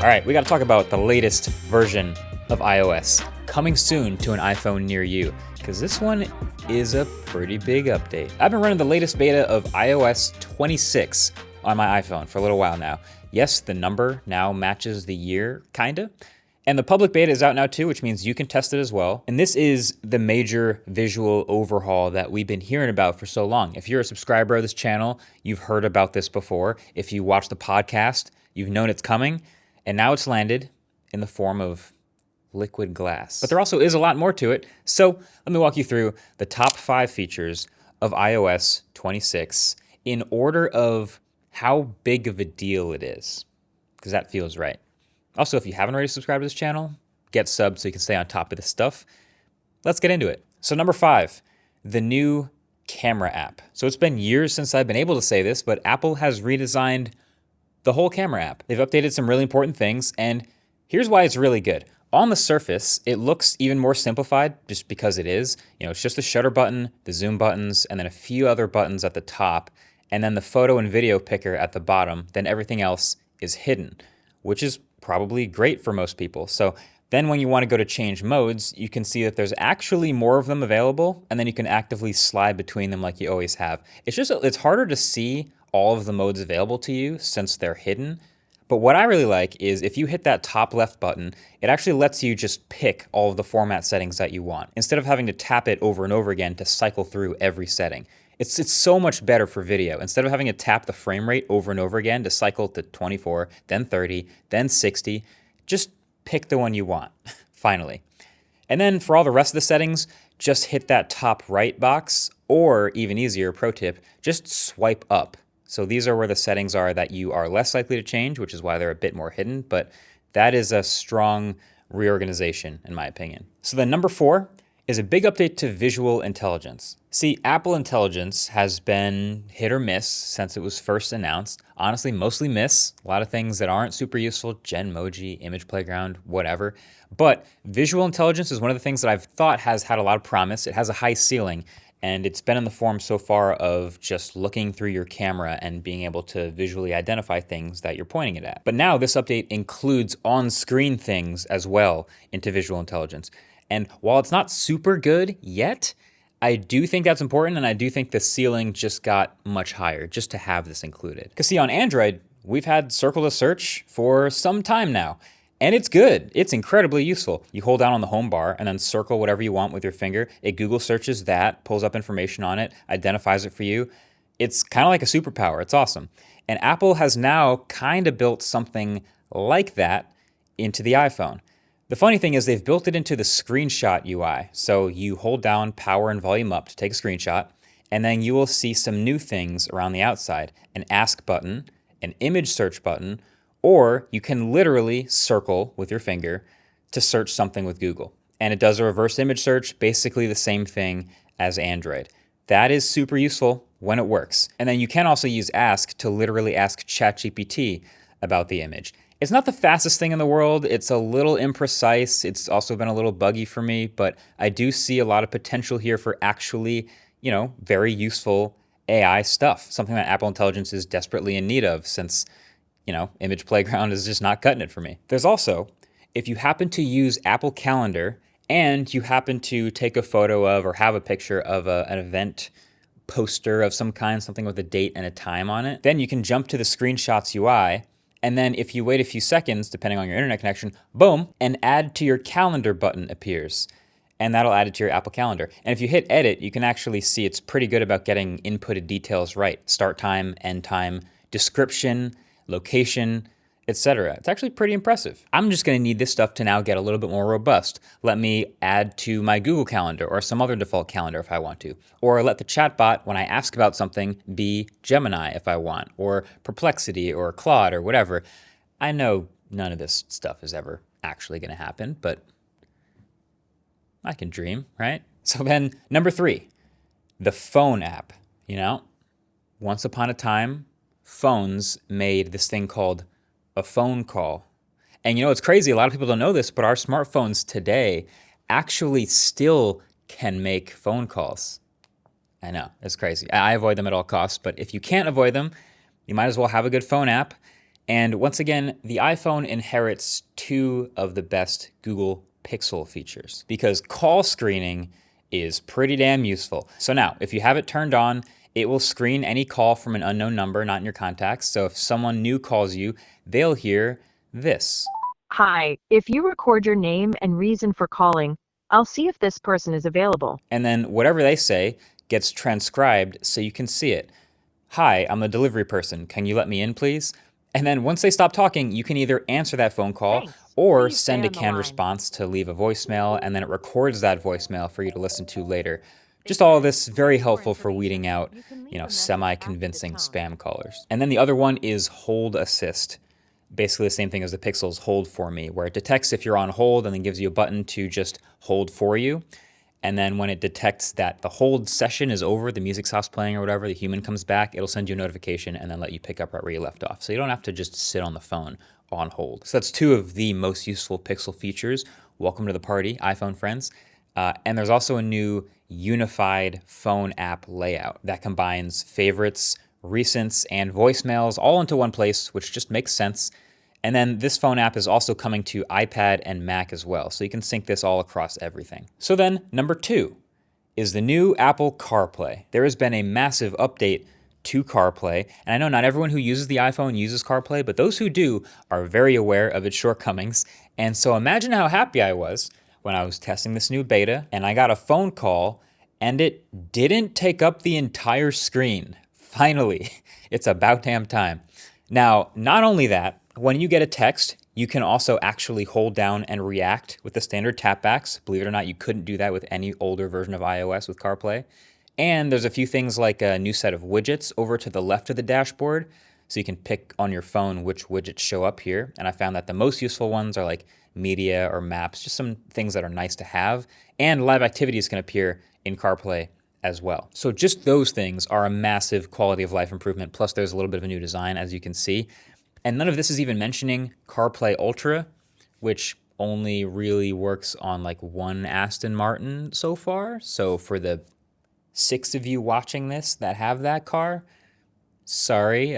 All right, we got to talk about the latest version of iOS coming soon to an iPhone near you, because this one is a pretty big update. I've been running the latest beta of iOS 26 on my iPhone for a little while now. Yes, the number now matches the year, kinda. And the public beta is out now too, which means you can test it as well. And this is the major visual overhaul that we've been hearing about for so long. If you're a subscriber of this channel, you've heard about this before. If you watch the podcast, you've known it's coming. And now it's landed in the form of liquid glass. But there also is a lot more to it. So let me walk you through the top 5 features of iOS 26 in order of how big of a deal it is, because that feels right. Also, if you haven't already subscribed to this channel, get subbed so you can stay on top of this stuff. Let's get into it. So number 5, the new camera app. So it's been years since I've been able to say this, but Apple has redesigned the whole camera app. They've updated some really important things, and here's why it's really good. On the surface, it looks even more simplified just because it is. You know, it's just the shutter button, the zoom buttons, and then a few other buttons at the top, and then the photo and video picker at the bottom. Then everything else is hidden, which is probably great for most people. So then when you want to go to change modes, you can see that there's actually more of them available, and then you can actively slide between them like you always have. It's harder to see all of the modes available to you since they're hidden. But what I really like is if you hit that top left button, it actually lets you just pick all of the format settings that you want, instead of having to tap it over and over again to cycle through every setting. It's so much better for video. Instead of having to tap the frame rate over and over again to cycle to 24, then 30, then 60, just pick the one you want, finally. And then for all the rest of the settings, just hit that top right box, or even easier, pro tip, just swipe up. So these are where the settings are that you are less likely to change, which is why they're a bit more hidden, but that is a strong reorganization in my opinion. So then number 4 is a big update to visual intelligence. See, Apple Intelligence has been hit or miss since it was first announced. Honestly, mostly miss. A lot of things that aren't super useful, Genmoji, Image Playground, whatever. But visual intelligence is one of the things that I've thought has had a lot of promise. It has a high ceiling. And it's been in the form so far of just looking through your camera and being able to visually identify things that you're pointing it at. But now this update includes on-screen things as well into visual intelligence. And while it's not super good yet, I do think that's important, and I do think the ceiling just got much higher just to have this included. Because see, on Android, we've had Circle to Search for some time now. And it's good. It's incredibly useful. You hold down on the home bar and then circle whatever you want with your finger. It Google searches that, pulls up information on it, identifies it for you. It's kind of like a superpower. It's awesome. And Apple has now kind of built something like that into the iPhone. The funny thing is they've built it into the screenshot UI. So you hold down power and volume up to take a screenshot, and then you will see some new things around the outside. An ask button, an image search button, or you can literally circle with your finger to search something with Google. And it does a reverse image search, basically the same thing as Android. That is super useful when it works. And then you can also use Ask to literally ask ChatGPT about the image. It's not the fastest thing in the world. It's a little imprecise. It's also been a little buggy for me, but I do see a lot of potential here for actually, very useful AI stuff, something that Apple Intelligence is desperately in need of since Image Playground is just not cutting it for me. There's also, if you happen to use Apple Calendar and you happen to take a photo of or have a picture of an event poster of some kind, something with a date and a time on it, then you can jump to the Screenshots UI, and then if you wait a few seconds, depending on your internet connection, boom, an Add to Your Calendar button appears. And that'll add it to your Apple Calendar. And if you hit Edit, you can actually see it's pretty good about getting inputted details right. Start time, end time, description, location, etc. It's actually pretty impressive. I'm just going to need this stuff to now get a little bit more robust. Let me add to my Google Calendar or some other default calendar if I want to. Or let the chatbot, when I ask about something, be Gemini if I want, or Perplexity or Claude or whatever. I know none of this stuff is ever actually going to happen, but I can dream, right? So then number 3, the phone app. Once upon a time, phones made this thing called a phone call. And it's crazy, a lot of people don't know this, but our smartphones today actually still can make phone calls. I know, it's crazy. I avoid them at all costs, but if you can't avoid them, you might as well have a good phone app. And once again, the iPhone inherits two of the best Google Pixel features because call screening is pretty damn useful. So now, if you have it turned on, it will screen any call from an unknown number, not in your contacts. So if someone new calls you, they'll hear this. Hi, if you record your name and reason for calling, I'll see if this person is available. And then whatever they say gets transcribed so you can see it. Hi, I'm a delivery person. Can you let me in, please? And then once they stop talking, you can either answer that phone call Thanks. or Please send stay a on the canned line. response to leave a voicemail, and then it records that voicemail for you to listen to later. Just all of this very helpful for weeding out, semi-convincing spam callers. And then the other one is Hold Assist. Basically the same thing as the Pixel's Hold For Me, where it detects if you're on hold and then gives you a button to just hold for you. And then when it detects that the hold session is over, the music stops playing or whatever, the human comes back, it'll send you a notification and then let you pick up right where you left off. So you don't have to just sit on the phone on hold. So that's two of the most useful Pixel features. Welcome to the party, iPhone friends. And there's also a new unified phone app layout that combines favorites, recents, and voicemails all into one place, which just makes sense. And then this phone app is also coming to iPad and Mac as well, so you can sync this all across everything. So then, number 2 is the new Apple CarPlay. There has been a massive update to CarPlay, and I know not everyone who uses the iPhone uses CarPlay, but those who do are very aware of its shortcomings. And so imagine how happy I was when I was testing this new beta, and I got a phone call, and it didn't take up the entire screen. Finally, it's about damn time. Now, not only that, when you get a text, you can also actually hold down and react with the standard tapbacks. Believe it or not, you couldn't do that with any older version of iOS with CarPlay. And there's a few things like a new set of widgets over to the left of the dashboard, so you can pick on your phone which widgets show up here. And I found that the most useful ones are like media or maps, just some things that are nice to have. And live activities can appear in CarPlay as well. So just those things are a massive quality of life improvement. Plus there's a little bit of a new design, as you can see. And none of this is even mentioning CarPlay Ultra, which only really works on like one Aston Martin so far. So for the 6 of you watching this that have that car, sorry,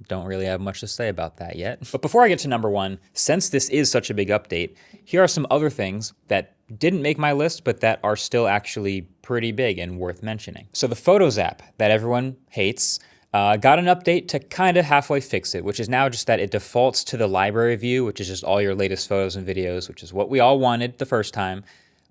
don't really have much to say about that yet. But before I get to number 1, since this is such a big update, here are some other things that didn't make my list, but that are still actually pretty big and worth mentioning. So the Photos app that everyone hates, got an update to kind of halfway fix it, which is now just that it defaults to the library view, which is just all your latest photos and videos, which is what we all wanted the first time.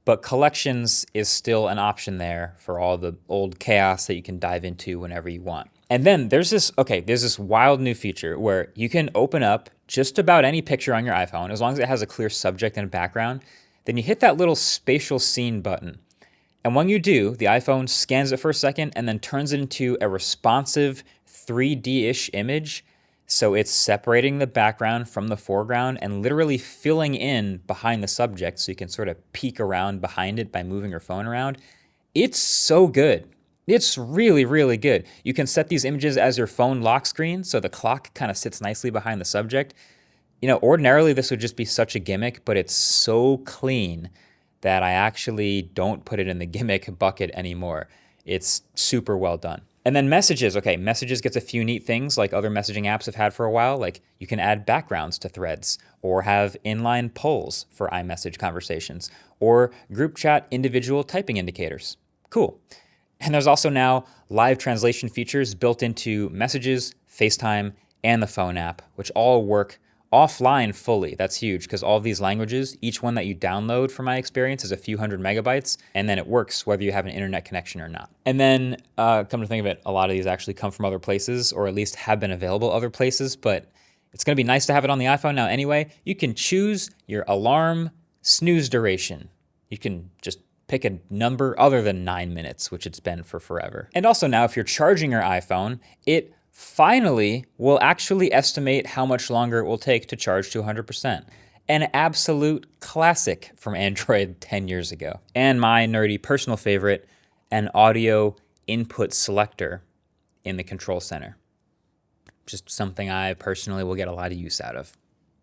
But collections is still an option there for all the old chaos that you can dive into whenever you want. And then there's this wild new feature where you can open up just about any picture on your iPhone, as long as it has a clear subject and background. Then you hit that little spatial scene button. And when you do, the iPhone scans it for a second and then turns it into a responsive 3D-ish image. So it's separating the background from the foreground and literally filling in behind the subject so you can sort of peek around behind it by moving your phone around. It's so good. It's really, really good. You can set these images as your phone lock screen, so the clock kind of sits nicely behind the subject. You know, ordinarily this would just be such a gimmick, but it's so clean that I actually don't put it in the gimmick bucket anymore. It's super well done. And then Messages. Okay, Messages gets a few neat things like other messaging apps have had for a while, like you can add backgrounds to threads, or have inline polls for iMessage conversations, or group chat individual typing indicators. Cool. And there's also now live translation features built into Messages, FaceTime, and the phone app, which all work offline fully. That's huge because all of these languages, each one that you download from my experience is a few hundred megabytes, and then it works whether you have an internet connection or not. And then come to think of it, a lot of these actually come from other places, or at least have been available other places, but it's going to be nice to have it on the iPhone now anyway. You can choose your alarm snooze duration. You can just pick a number other than 9 minutes, which it's been for forever. And also now, if you're charging your iPhone, it finally will actually estimate how much longer it will take to charge to 100%. An absolute classic from Android 10 years ago. And my nerdy personal favorite, an audio input selector in the control center. Just something I personally will get a lot of use out of.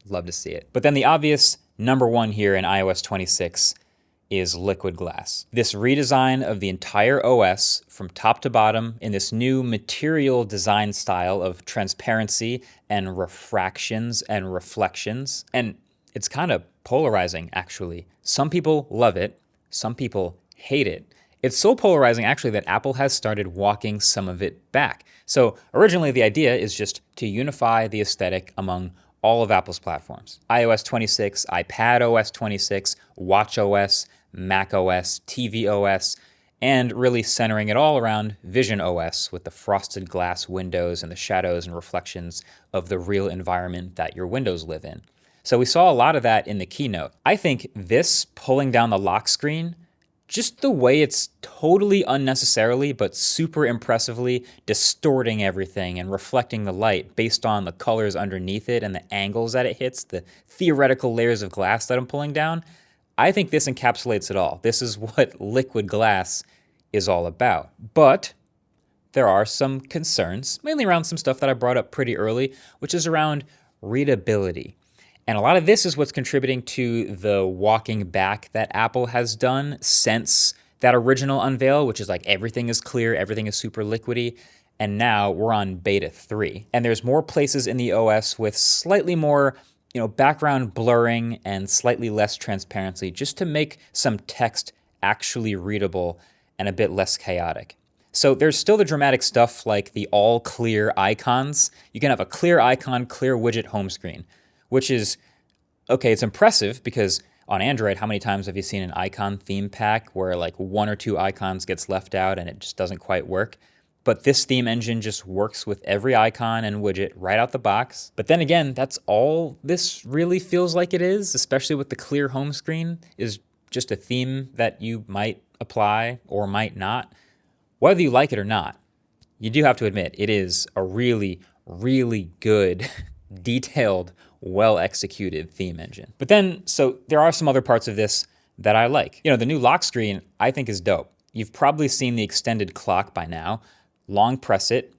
Love to see it. But then the obvious number 1 here in iOS 26 is liquid glass. This redesign of the entire OS from top to bottom in this new material design style of transparency and refractions and reflections. And it's kind of polarizing, actually. Some people love it, some people hate it. It's so polarizing, actually, that Apple has started walking some of it back. So originally, the idea is just to unify the aesthetic among all of Apple's platforms. iOS 26, iPadOS 26, watchOS, macOS, tvOS, and really centering it all around visionOS with the frosted glass windows and the shadows and reflections of the real environment that your windows live in. So we saw a lot of that in the keynote. I think this pulling down the lock screen, just the way it's totally unnecessarily but super impressively distorting everything and reflecting the light based on the colors underneath it and the angles that it hits, the theoretical layers of glass that I'm pulling down, I think this encapsulates it all. This is what liquid glass is all about. But there are some concerns, mainly around some stuff that I brought up pretty early, which is around readability. And a lot of this is what's contributing to the walking back that Apple has done since that original unveil, which is like everything is clear, everything is super liquidy. And now we're on beta 3. And there's more places in the OS with slightly more background blurring and slightly less transparency, just to make some text actually readable and a bit less chaotic. So there's still the dramatic stuff like the all clear icons. You can have a clear icon, clear widget home screen, which is, okay, it's impressive because on Android, how many times have you seen an icon theme pack where like one or two icons gets left out and it just doesn't quite work? But this theme engine just works with every icon and widget right out the box. But then again, that's all this really feels like it is, especially with the clear home screen, is just a theme that you might apply or might not. Whether you like it or not, you do have to admit it is a really, really good, detailed, well-executed theme engine. But then, so there are some other parts of this that I like. The new lock screen I think is dope. You've probably seen the extended clock by now. Long press it,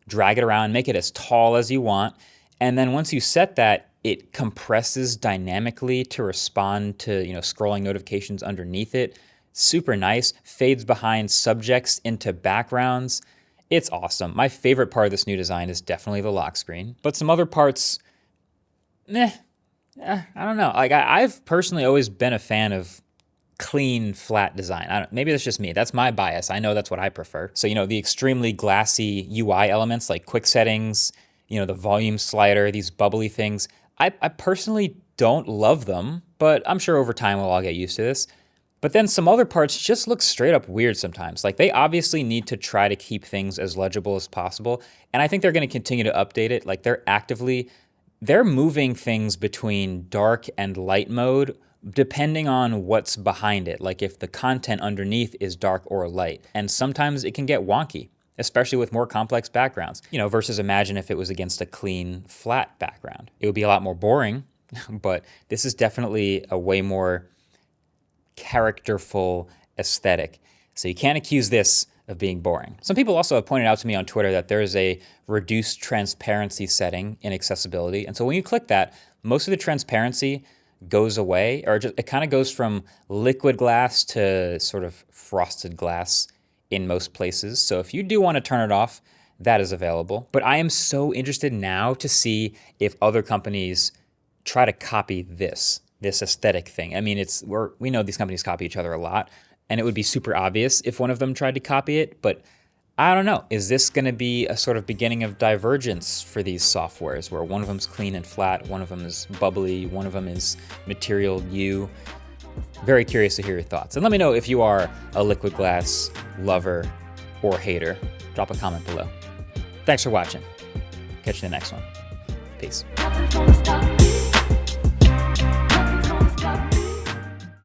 drag it around, make it as tall as you want. And then once you set that, it compresses dynamically to respond to, scrolling notifications underneath it. Super nice, fades behind subjects into backgrounds. It's awesome. My favorite part of this new design is definitely the lock screen. But some other parts, I don't know. Like I've personally always been a fan of clean, flat design. Maybe that's just me. That's my bias. I know that's what I prefer. So, the extremely glassy UI elements like quick settings, the volume slider, these bubbly things, I personally don't love them, but I'm sure over time we'll all get used to this. But then some other parts just look straight up weird sometimes. Like they obviously need to try to keep things as legible as possible. And I think they're going to continue to update it. Like they're moving things between dark and light mode depending on what's behind it, like if the content underneath is dark or light. And sometimes it can get wonky, especially with more complex backgrounds, versus imagine if it was against a clean, flat background. It would be a lot more boring, but this is definitely a way more characterful aesthetic. So you can't accuse this of being boring. Some people also have pointed out to me on Twitter that there is a reduced transparency setting in accessibility. And so when you click that, most of the transparency goes away, or it kind of goes from liquid glass to sort of frosted glass in most places. So if you do want to turn it off, that is available. But I am so interested now to see if other companies try to copy this aesthetic thing. I mean, we know these companies copy each other a lot, and it would be super obvious if one of them tried to copy it, but I don't know. Is this going to be a sort of beginning of divergence for these softwares where one of them's clean and flat, one of them is bubbly, one of them is Material U? Very curious to hear your thoughts. And let me know if you are a liquid glass lover or hater. Drop a comment below. Thanks for watching. Catch you in the next one. Peace.